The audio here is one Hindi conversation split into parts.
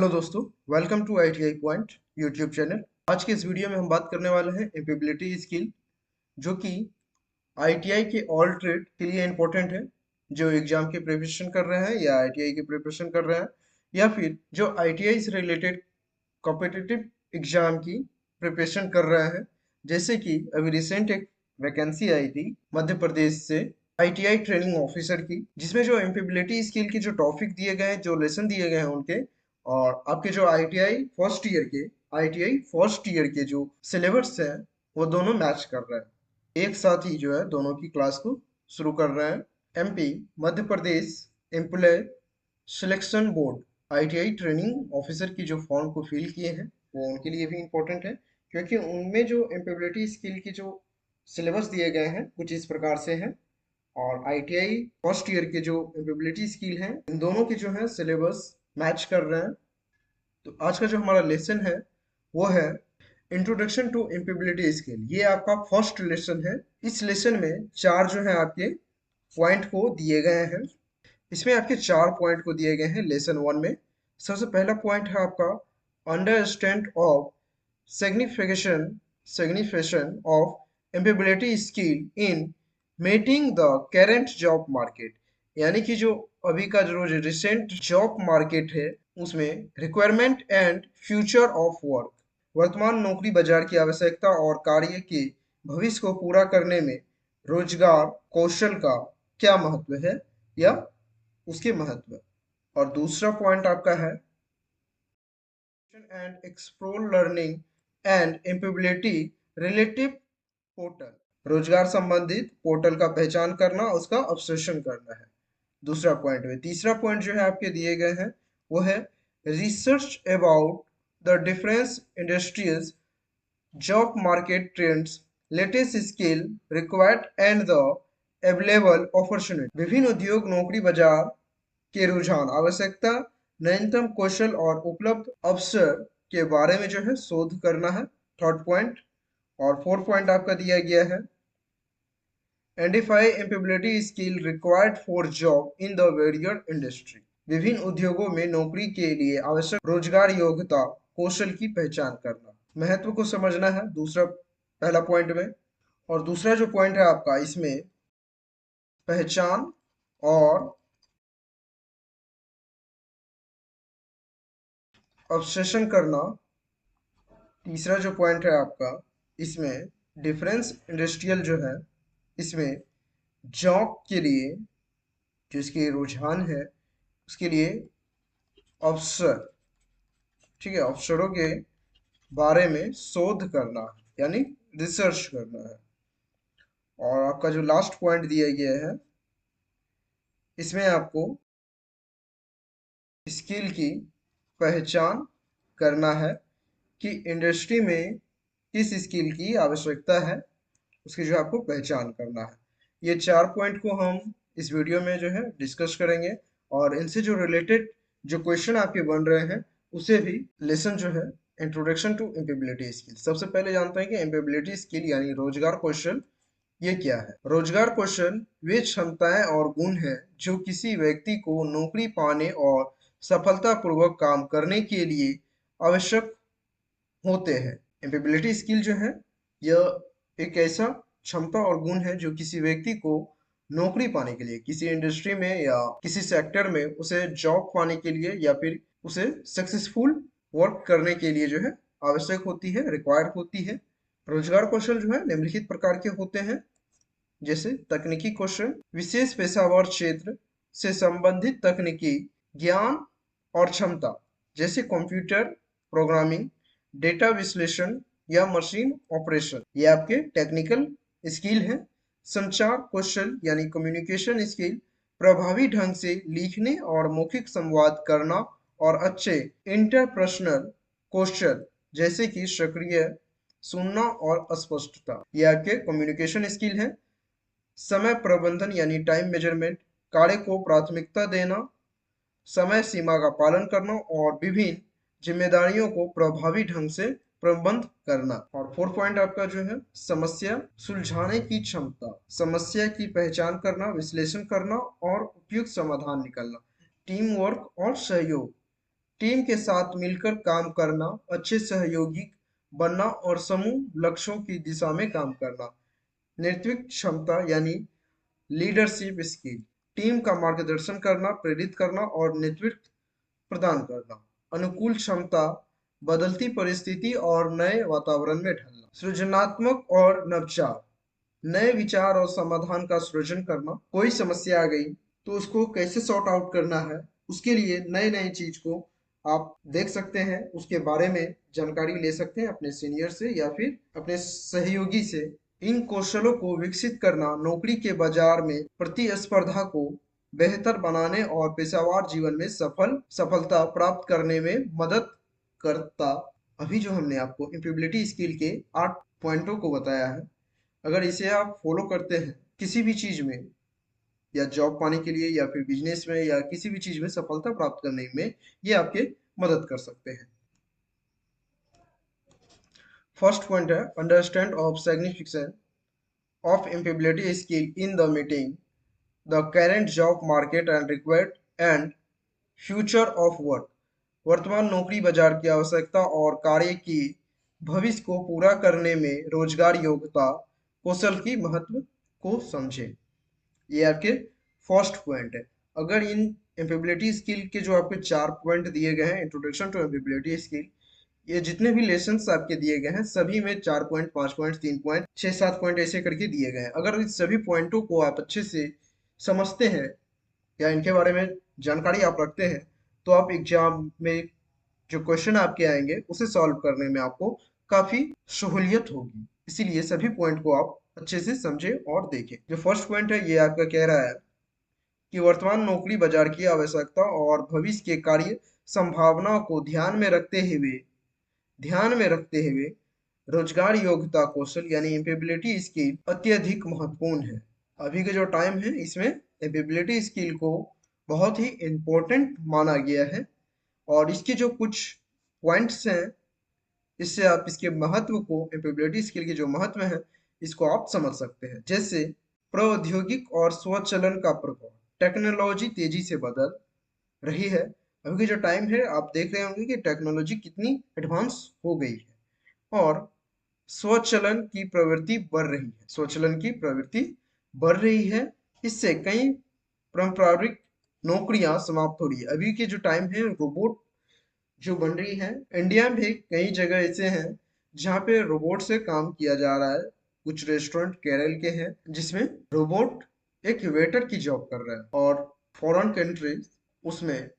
हेलो दोस्तों, welcome to ITI point YouTube channel. आज के इस वीडियो में हम बात करने वाले हैं एम्प्लॉयबिलिटी स्किल, जो कि ITI के ऑल ट्रेड के लिए इम्पोर्टेंट है। जो एग्जाम की प्रिपरेशन कर रहे हैं या ITI की प्रिपरेशन कर रहे हैं, या फिर जो ITI से रिलेटेड कॉम्पिटिटिव एग्जाम की प्रिपरेशन कर रहे हैं। जैसे कि अभी रिसेंट एक वैकेंसी आई थी मध्य प्रदेश से ITI ट्रेनिंग ऑफिसर की, जिसमें जो एम्प्लॉयबिलिटी स्किल के जो टॉपिक दिए गए हैं, जो लेसन दिए गए हैं उनके, और आपके जो ITI फर्स्ट ईयर के जो सिलेबस है, वो दोनों मैच कर रहे हैं। एक साथ ही जो है दोनों की क्लास को शुरू कर रहे हैं। MP Madhya Pradesh employ selection board ITI training officer की जो फॉर्म को फिल किए हैं, वो उनके लिए भी इम्पोर्टेंट है, क्योंकि उनमें जो एम्प्लॉयबिलिटी स्किल की जो सिलेबस दिए गए हैं कुछ इस प्रकार से हैं। और ITI फर्स्ट ईयर के जो एम्प्लॉयबिलिटी स्किल हैं, इन दोनों के जो है सिलेबस मैच कर रहे हैं। तो आज का जो हमारा लेसन है वो है इंट्रोडक्शन टू एम्प्लॉयबिलिटी स्किल। ये आपका फर्स्ट लेसन है। इस लेसन में चार जो है आपके पॉइंट को दिए गए हैं। इसमें आपके चार पॉइंट को दिए गए हैं लेसन वन में। सबसे पहला पॉइंट है आपका understand of signification signification of employability skill in meeting the current job market. यानी कि जो अभी का जो रिसेंट जॉब मार्केट है, उसमें requirement and future of work, वर्तमान नौकरी बाजार की आवश्यकता और कार्य के भविष्य को पूरा करने में रोजगार कौशल का क्या महत्व है, या उसके महत्व। और दूसरा पॉइंट आपका है and explore learning and employability relative portal, रोजगार संबंधित पोर्टल का पहचान करना, उसका ऑब्जर्वेशन करना है दूसरा पॉइंट में। तीसरा पॉइंट जो है आपके दिए गए हैं वो है research about the difference industries job market trends latest skill required and the available opportunity. विभिन्न उद्योग नौकरी बाजार के रुझान आवश्यकता नवीनतम कौशल और उपलब्ध अवसर के बारे में जो है शोध करना है थर्ड पॉइंट। और फोर्थ पॉइंट आपका दिया गया है identify employability skill required for job in the various industry. विभिन्न उद्योगों में नौकरी के लिए आवश्यक रोजगार योग्यता कौशल की पहचान करना, महत्व को समझना है दूसरा पहला पॉइंट में। और दूसरा जो पॉइंट है आपका इसमें पहचान और ऑब्सेशन करना। तीसरा जो पॉइंट है आपका इसमें डिफरेंस इंडस्ट्रियल जो है, इसमें जॉब के लिए जो इसके रुझान है उसके लिए अवसर, ठीक है, अवसरों के बारे में शोध करना है, यानी रिसर्च करना है। और आपका जो लास्ट पॉइंट दिया गया है इसमें आपको स्किल की पहचान करना है कि इंडस्ट्री में किस स्किल की आवश्यकता है, उसकी जो आपको पहचान करना है। ये चार पॉइंट को हम इस वीडियो में जो है डिस्कस करेंगे, और इनसे जो रिलेटेड जो क्वेश्चन आपके बन रहे हैं उसे भी लेसन जो है इंट्रोडक्शन टू एम्प्लॉयबिलिटी स्किल। सबसे पहले जानते हैं कि एम्प्लॉयबिलिटी स्किल यानी रोजगार कौशल ये क्या है। रोजगार कौशल वे क्षमताएं और गुण हैं जो किसी व्यक्ति को नौकरी पाने और सफलतापूर्वक काम करने के लिए आवश्यक होते हैं। एम्प्लॉयबिलिटी स्किल जो है यह एक ऐसा क्षमता और गुण है जो किसी व्यक्ति को नौकरी पाने के लिए किसी इंडस्ट्री में या किसी सेक्टर में उसे जॉब पाने के लिए या फिर उसे सक्सेसफुल वर्क करने के लिए जो है आवश्यक होती है, रिक्वायर्ड होती है। रोजगार कौशल जो है निम्नलिखित प्रकार के होते हैं, जैसे तकनीकी कौशल, विशेष पेशेवर क्षेत्र से संबंधित तकनीकी ज्ञान और क्षमता, जैसे कंप्यूटर प्रोग्रामिंग, डेटा विश्लेषण या मशीन ऑपरेशन, ये आपके टेक्निकल स्किल हैं। संचार कौशल यानी कम्युनिकेशन स्किल, प्रभावी ढंग से लिखने और मौखिक संवाद करना, और अच्छे इंटरपर्सनल कौशल जैसे कि सक्रिय सुनना और स्पष्टता, ये आपके कम्युनिकेशन स्किल है। समय प्रबंधन यानी टाइम मैनेजमेंट, कार्य को प्राथमिकता देना, समय सीमा का पालन करना और विभिन्न जिम्मेदारियों को प्रभावी ढंग से प्रबंध करना। और फोर्थ पॉइंट आपका जो है समस्या सुलझाने की क्षमता, समस्या की पहचान करना, विश्लेषण करना और उपयुक्त समाधान निकालना, टीम वर्क और सहयोग, टीम के साथ मिलकर काम करना, अच्छे सहयोगी बनना और समूह लक्ष्यों की दिशा में काम करना। नेतृत्व क्षमता यानी लीडरशिप स्किल, टीम का मार्गदर्शन करना, प्रेरित करना और नेतृत्व प्रदान करना। अनुकूल क्षमता, बदलती परिस्थिति और नए वातावरण में ढलना। सृजनात्मक और नवाचार, नए विचार और समाधान का सृजन करना। कोई समस्या आ गई तो उसको कैसे सॉर्ट आउट करना है, उसके लिए नए नए चीज को आप देख सकते हैं, उसके बारे में जानकारी ले सकते हैं अपने सीनियर से या फिर अपने सहयोगी से। इन कौशलों को विकसित करना नौकरी के बाजार में प्रतिस्पर्धा को बेहतर बनाने और पेशेवर जीवन में सफलता प्राप्त करने में मदद करता। अभी जो हमने आपको एम्प्लॉयबिलिटी स्किल के 8 पॉइंटों को बताया है, अगर इसे आप फॉलो करते हैं किसी भी चीज में, या जॉब पाने के लिए या फिर बिजनेस में या किसी भी चीज में सफलता प्राप्त करने में ये आपके मदद कर सकते हैं। फर्स्ट पॉइंट है understand of significance of employability skill in the meeting the current job market and required and future of work. वर्तमान नौकरी बाजार की आवश्यकता और कार्य की भविष्य को पूरा करने में रोजगार योग्यता कौशल की महत्व को समझें। ये आपके फर्स्ट पॉइंट है। अगर इन एम्प्लॉयबिलिटी स्किल के जो आपके 4 पॉइंट दिए गए हैं, इंट्रोडक्शन टू एम्प्लॉयबिलिटी स्किल, ये जितने भी लेसन्स आपके दिए गए हैं सभी में 4 पॉइंट, 5 पॉइंट, 3 पॉइंट, 6-7 पॉइंट ऐसे करके दिए गए हैं। अगर इन सभी पॉइंटों को आप अच्छे से समझते हैं या इनके बारे में जानकारी आप रखते हैं तो आप एग्जाम में जो क्वेश्चन आपके आएंगे उसे सॉल्व करने में आपको काफी सहूलियत होगी। इसीलिए सभी पॉइंट को आप अच्छे से समझें और देखें। जो फर्स्ट पॉइंट है ये आपका कह रहा है कि वर्तमान नौकरी बाजार की आवश्यकता और भविष्य के कार्य संभावनाओं को ध्यान में रखते हुए रोजगार योग्यता कौशल यानी एम्प्लॉयबिलिटी स्किल अत्यधिक महत्वपूर्ण है। अभी के जो टाइम है इसमें एम्प्लॉयबिलिटी स्किल को बहुत ही इम्पोर्टेंट माना गया है। और इसके जो कुछ पॉइंट्स हैं, इससे आप इसके महत्व को, एम्प्लॉयबिलिटी स्किल के जो महत्व है इसको आप समझ सकते हैं। जैसे प्रौद्योगिक और स्वचालन का प्रभाव, टेक्नोलॉजी तेजी से बदल रही है। अभी के जो टाइम है आप देख रहे होंगे कि टेक्नोलॉजी कितनी एडवांस हो गई है और स्वचालन की प्रवृत्ति बढ़ रही है। इससे कई पारंपरिक नौकरियां समाप्त हो रही है। अभी के जो टाइम है रोबोट जो बन रही है, इंडिया में भी कई जगह ऐसे हैं जहाँ पे रोबोट से काम किया जा रहा है। कुछ रेस्टोरेंट केरल के हैं जिसमें रोबोट एक वेटर की जॉब कर रहा है, और फॉरेन कंट्री उसमें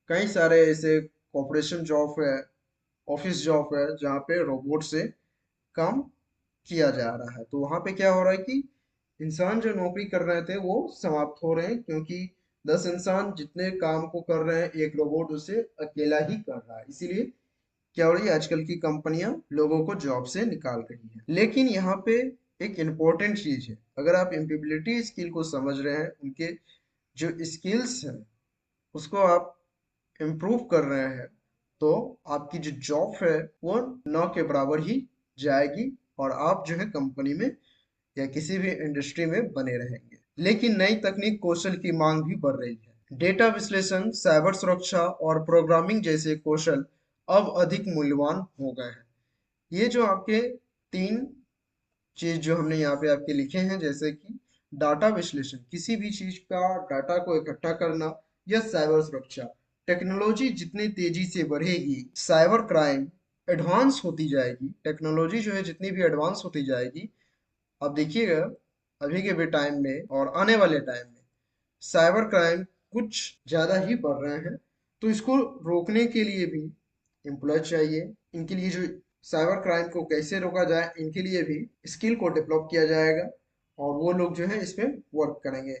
कई सारे ऐसे कॉर्पोरेशन जॉब है, ऑफिस जॉब है जहाँ पे रोबोट से काम किया जा रहा है। तो वहां पे क्या हो रहा है कि इंसान जो नौकरी कर रहे थे वो समाप्त हो रहे हैं, क्योंकि 10 इंसान जितने काम को कर रहे हैं एक रोबोट उसे अकेला ही कर रहा है। इसीलिए क्या हो रही है, आजकल की कंपनियां लोगों को जॉब से निकाल रही हैं। लेकिन यहाँ पे एक इम्पोर्टेंट चीज है, अगर आप एम्प्लॉयबिलिटी स्किल को समझ रहे हैं, उनके जो स्किल्स हैं उसको आप इम्प्रूव कर रहे हैं, तो आपकी जो जॉब है वो न के बराबर ही जाएगी और आप जो है कंपनी में या किसी भी इंडस्ट्री में बने रहेंगे। लेकिन नई तकनीक कौशल की मांग भी बढ़ रही है। डेटा विश्लेषण, साइबर सुरक्षा और प्रोग्रामिंग जैसे कौशल अब अधिक मूल्यवान हो गए हैं। ये जो आपके 3 चीज जो हमने यहाँ पे आपके लिखे हैं, जैसे कि डाटा विश्लेषण, किसी भी चीज का डाटा को इकट्ठा करना, या साइबर सुरक्षा, टेक्नोलॉजी जितनी तेजी से बढ़ेगी साइबर क्राइम एडवांस होती जाएगी। टेक्नोलॉजी जो है जितनी भी एडवांस होती जाएगी, आप देखिएगा अभी के भी टाइम में और आने वाले टाइम में साइबर क्राइम कुछ ज्यादा ही बढ़ रहे हैं। तो इसको रोकने के लिए भी एम्प्लॉय चाहिए। इनके लिए जो साइबर क्राइम को कैसे रोका जाए, इनके लिए भी स्किल को डेवलप किया जाएगा और वो लोग जो है इस पे वर्क करेंगे।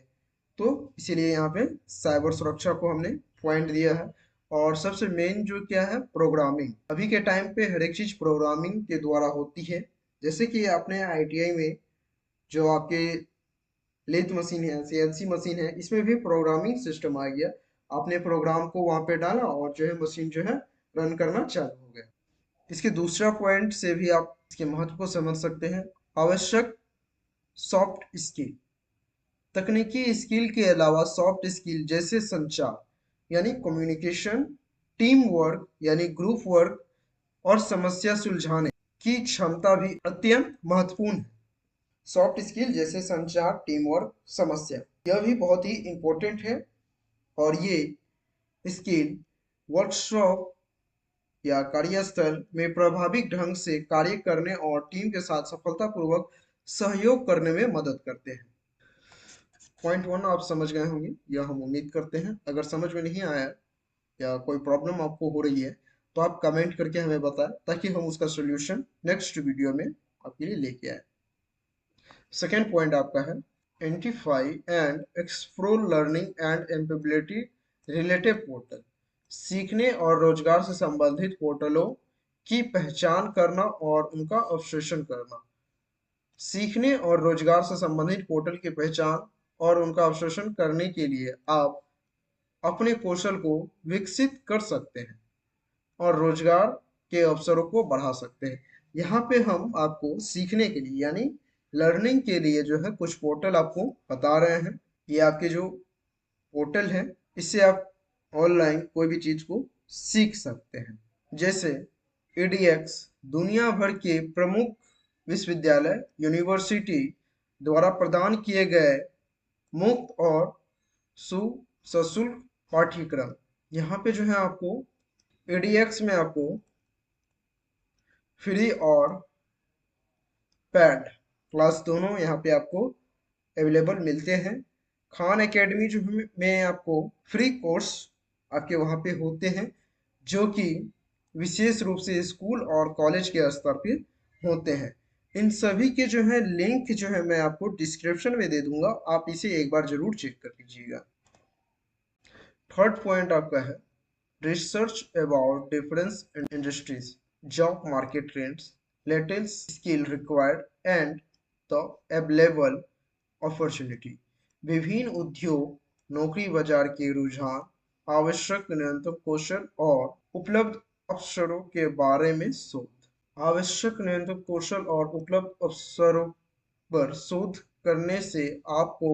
तो इसीलिए यहाँ पे साइबर सुरक्षा को हमने पॉइंट दिया है। और सबसे मेन जो क्या है, प्रोग्रामिंग। अभी के टाइम पे हर एक चीज प्रोग्रामिंग के द्वारा होती है। जैसे कि आपने आईटीआई में जो आपके लेथ मशीन है, सीएनसी मशीन है, इसमें भी प्रोग्रामिंग सिस्टम आ गया। आपने प्रोग्राम को वहां पे डाला और जो है मशीन जो है रन करना चालू हो गया। इसके दूसरा पॉइंट से भी आप इसके महत्व को समझ सकते हैं। आवश्यक सॉफ्ट स्किल, तकनीकी स्किल के अलावा सॉफ्ट स्किल जैसे संचार यानी कम्युनिकेशन, टीम वर्क यानी ग्रुप वर्क और समस्या सुलझाने की क्षमता भी अत्यंत महत्वपूर्ण है। सॉफ्ट स्किल जैसे संचार, टीम वर्क, समस्या, यह भी बहुत ही इंपॉर्टेंट है और ये स्किल वर्कशॉप या कार्यस्थल में प्रभावी ढंग से कार्य करने और टीम के साथ सफलतापूर्वक सहयोग करने में मदद करते हैं। पॉइंट 1 आप समझ गए होंगे, यह हम उम्मीद करते हैं। अगर समझ में नहीं आया या कोई प्रॉब्लम आपको हो रही है तो आप कमेंट करके हमें बताएं ताकि हम उसका सोल्यूशन नेक्स्ट वीडियो में आपके लिए लेके आए। सेकेंड पॉइंट आपका है identify and explore learning and employability related portal. सीखने और रोजगार से संबंधित पोर्टलों की पहचान करना और उनका अवशोषण करना। सीखने और रोजगार से संबंधित पोर्टल की पहचान और उनका अवशोषण करने के लिए आप अपने कौशल को विकसित कर सकते हैं और रोजगार के अवसरों को बढ़ा सकते हैं। यहाँ पे हम आपको सीखने के लिए यानी लर्निंग के लिए जो है कुछ पोर्टल आपको बता रहे हैं। ये आपके जो पोर्टल है इससे आप ऑनलाइन कोई भी चीज को सीख सकते हैं। जैसे EDX दुनिया भर के प्रमुख विश्वविद्यालय यूनिवर्सिटी द्वारा प्रदान किए गए मुफ्त और सशुल्क पाठ्यक्रम। यहाँ पे जो है आपको EDX में आपको फ्री और पेड क्लास दोनों यहाँ पे आपको अवेलेबल मिलते हैं। खान एकेडमी जो में आपको फ्री कोर्स आपके वहाँ पे होते हैं जो कि विशेष रूप से स्कूल और कॉलेज के स्तर पे होते हैं। इन सभी के जो है लिंक जो है मैं आपको डिस्क्रिप्शन में दे दूंगा, आप इसे एक बार जरूर चेक कर लीजिएगा। थर्ड पॉइंट आपका है research about difference in industries, job market trends, latest skill required and the available opportunity. विभिन्न उद्योग, नौकरी बाजार के रुझान, आवश्यक न्यूनतम कौशल और उपलब्ध अवसरों के बारे में शोध। आवश्यक न्यूनतम कौशल और उपलब्ध अवसरों पर शोध करने से आपको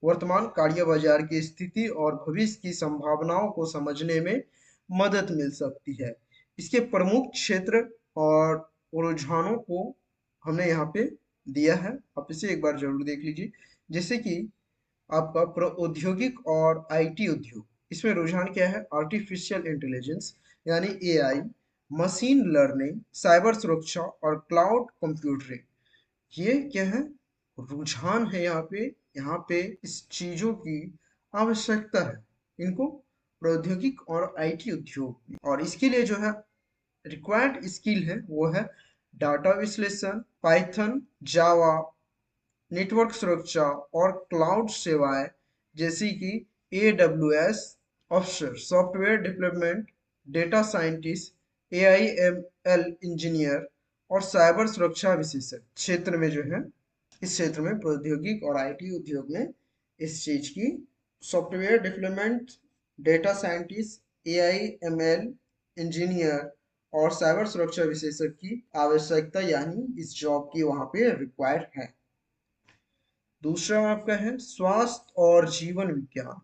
वर्तमान कार्य बाजार की स्थिति और भविष्य की संभावनाओं को समझने में मदद मिल सकती है। इसके प्रमुख क्षेत्र और रुझानों को हमने यहाँ पे दिया है, आप इसे एक बार जरूर देख लीजिए। जैसे कि आपका प्रौद्योगिक और आईटी उद्योग, इसमें रुझान क्या है आर्टिफिशियल इंटेलिजेंस यानी AI, मशीन लर्निंग, साइबर सुरक्षा और क्लाउड कंप्यूटिंग। ये क्या है रुझान है यहाँ पे इस चीजों की आवश्यकता है इनको प्रौद्योगिक और आईटी उद्योग में। और इसके लिए जो है रिक्वायर्ड स्किल है वो है डाटा विश्लेषण, पाइथन, जावा, नेटवर्क सुरक्षा और क्लाउड सेवाएं जैसी कि AWS, offshore software development, data scientist, AIML engineer और साइबर सुरक्षा विशेषज्ञ क्षेत्र में जो है इस क्षेत्र में प्रौद्योगिक और आईटी उद्योग में इस चीज की software development, data scientist, AIML engineer और साइबर सुरक्षा विशेषज्ञ की आवश्यकता यानी इस जॉब की वहां पे रिक्वायर्ड है। दूसरा आपका है स्वास्थ्य और जीवन विज्ञान,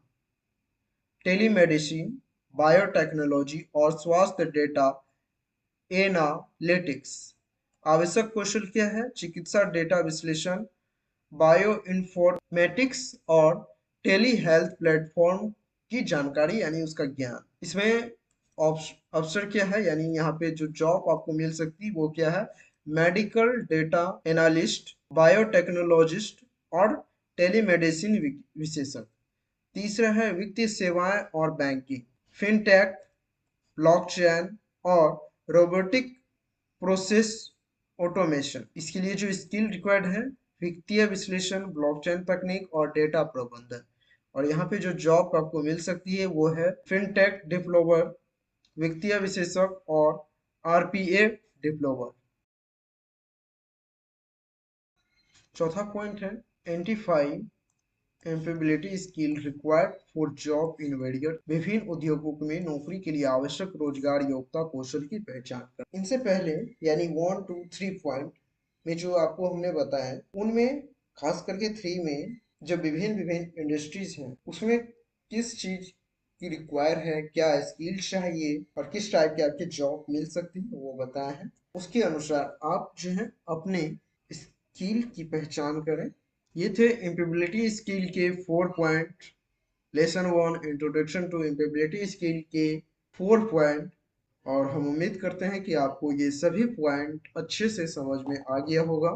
टेलीमेडिसिन, बायोटेक्नोलॉजी और स्वास्थ्य डेटा एनालिटिक्स। आवश्यक कौशल क्या है चिकित्सा डेटा विश्लेषण, बायो इन्फॉर्मेटिक्स और टेली हेल्थ प्लेटफॉर्म की जानकारी यानी उसका ज्ञान। इसमें अवसर क्या है यानी यहाँ पे जो जॉब आपको मिल सकती है वो क्या है मेडिकल डेटा एनालिस्ट, बायोटेक्नोलॉजिस्ट और टेलीमेडिसिन विशेषज्ञ। तीसरा है वित्तीय सेवाएं और बैंकिंग, फिनटेक, ब्लॉकचेन और रोबोटिक प्रोसेस ऑटोमेशन। इसके लिए जो स्किल रिक्वायर्ड है वित्तीय विश्लेषण, ब्लॉकचेन तकनीक और डेटा प्रबंधन। और यहाँ पे जो जॉब आपको मिल सकती है वो है फिनटेक डेवलपर, वित्तीय विशेषज्ञ और RPA डेवलपर। चौथा पॉइंट है identify employability skill required for job in various. विभिन्न उद्योगों में नौकरी के लिए आवश्यक रोजगार योग्यता कौशल की पहचान कर। इनसे पहले यानी 1 2 3 पॉइंट में जो आपको हमने बताया उनमें खास करके 3 में जो विभिन्न विभिन्न इंडस्ट्रीज हैं उसमें किस चीज की रिक्वायर है, क्या स्किल चाहिए और किस टाइप की आपकी जॉब मिल सकती है वो बताया है। उसके अनुसार आप जो है अपने स्किल की पहचान करें। ये थे एम्प्लॉयबिलिटी स्किल के 4 point, lesson 1 introduction to employability skill के 4 पॉइंट। और हम उम्मीद करते हैं कि आपको ये सभी पॉइंट अच्छे से समझ में आ गया होगा।